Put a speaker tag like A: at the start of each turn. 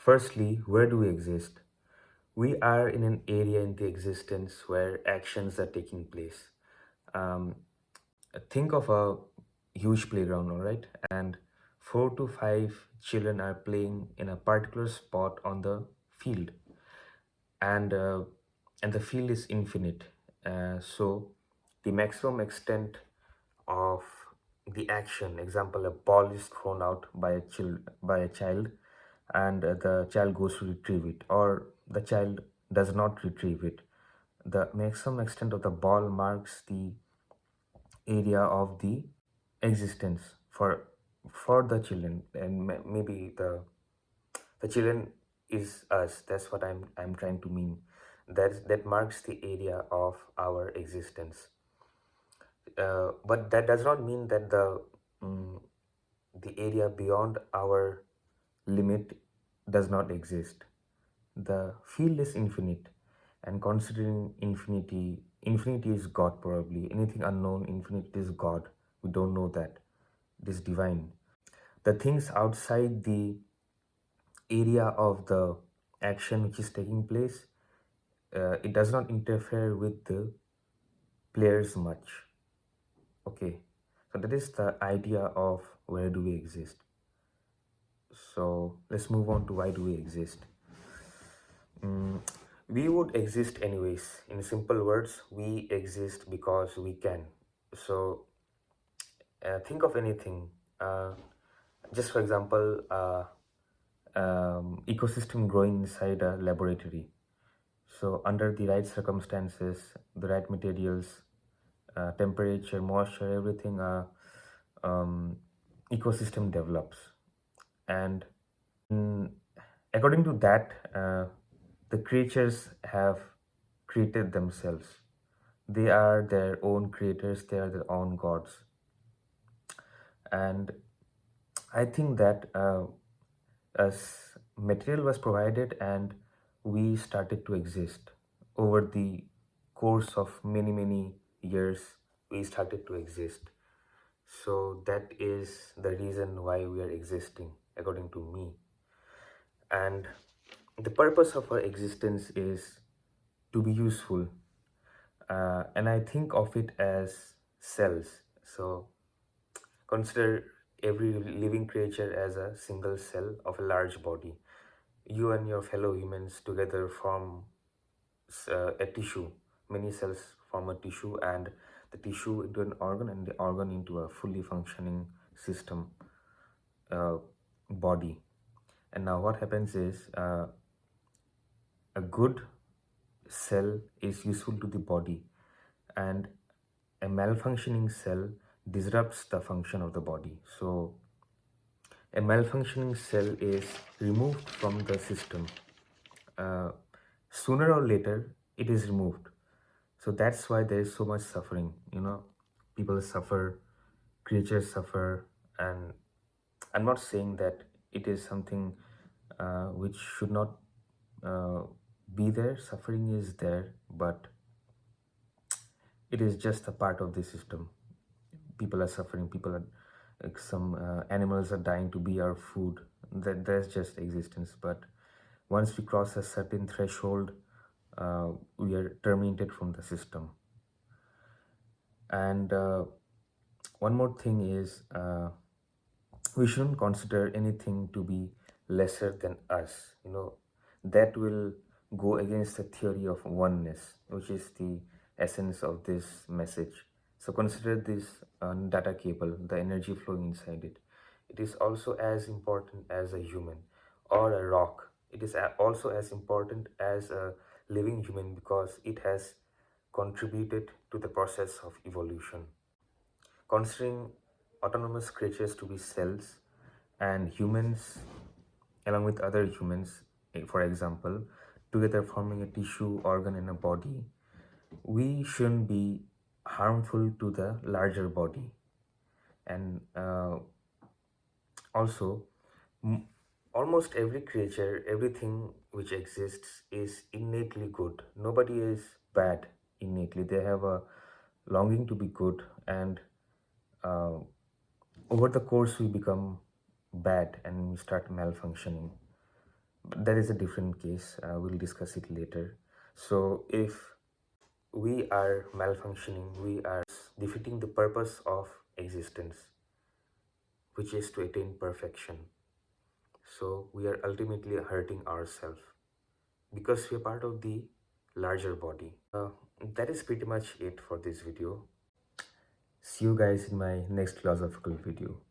A: Firstly, where do we exist? We are in an area in the existence where actions are taking place. Um, think of a huge playground, all right? And 4 to 5 children are playing in a particular spot on the field, and uh, and the field is infinite. So the maximum extent of the action, example, a ball is thrown out by a child, and the child goes to retrieve it, or the child does not retrieve it. The maximum extent of the ball marks the area of the existence for the children, and maybe the children is us. That's what I'm trying to mean. That marks the area of our existence. But that does not mean that mm, the area beyond our limit does not exist. The field is infinite, and considering infinity is God probably. Anything unknown, infinity is God. We don't know that. It is divine. The things outside the area of the action which is taking place, it does not interfere with the players much. Okay, so that is the idea of where do we exist. So let's move on to why do we exist. Mm, we would exist anyways. In simple words, we exist because we can. So think of anything. Just for example, ecosystem growing inside a laboratory. So under the right circumstances, the right materials, temperature, moisture, everything, um, ecosystem develops. And according to that, the creatures have created themselves. They are their own creators, they are their own gods. And I think that as material was provided and we started to exist over the course of many, many years, we started to exist. So that is the reason why we are existing, according to me. And the purpose of our existence is to be useful. And I think of it as cells. So consider every living creature as a single cell of a large body. You and your fellow humans together form a tissue. Many cells form a tissue, and the tissue into an organ, and the organ into a fully functioning system, uh, body. And now what happens is, a good cell is useful to the body, and a malfunctioning cell disrupts the function of the body. So a malfunctioning cell is removed from the system. uh, Sooner or later it is removed. So that's why there is so much suffering. People suffer, creatures suffer. And I'm not saying that it is something which should not uh, be there. Suffering is there, but it is just a part of the system. People are suffering, people are, like, some animals are dying to be our food. That's just existence. But once we cross a certain threshold, we are terminated from the system. And one more thing is, we shouldn't consider anything to be lesser than us. That will go against the theory of oneness, which is the essence of this message. So consider this data cable, the energy flowing inside it. It is also as important as a human or a rock. It is also as important as a living human, because it has contributed to the process of evolution. Considering autonomous creatures to be cells, and humans along with other humans, for example, together forming a tissue, organ, and a body, we shouldn't be harmful to the larger body. And also, m- almost every creature, everything which exists is innately good. Nobody is bad innately. They have a longing to be good, and uh, over the course we become bad and we start malfunctioning. But that is a different case. We'll discuss it later. So, if we are malfunctioning, we are defeating the purpose of existence, which is to attain perfection. So, we are ultimately hurting ourselves because we are part of the larger body. That is pretty much it for this video. See you guys in my next philosophical video.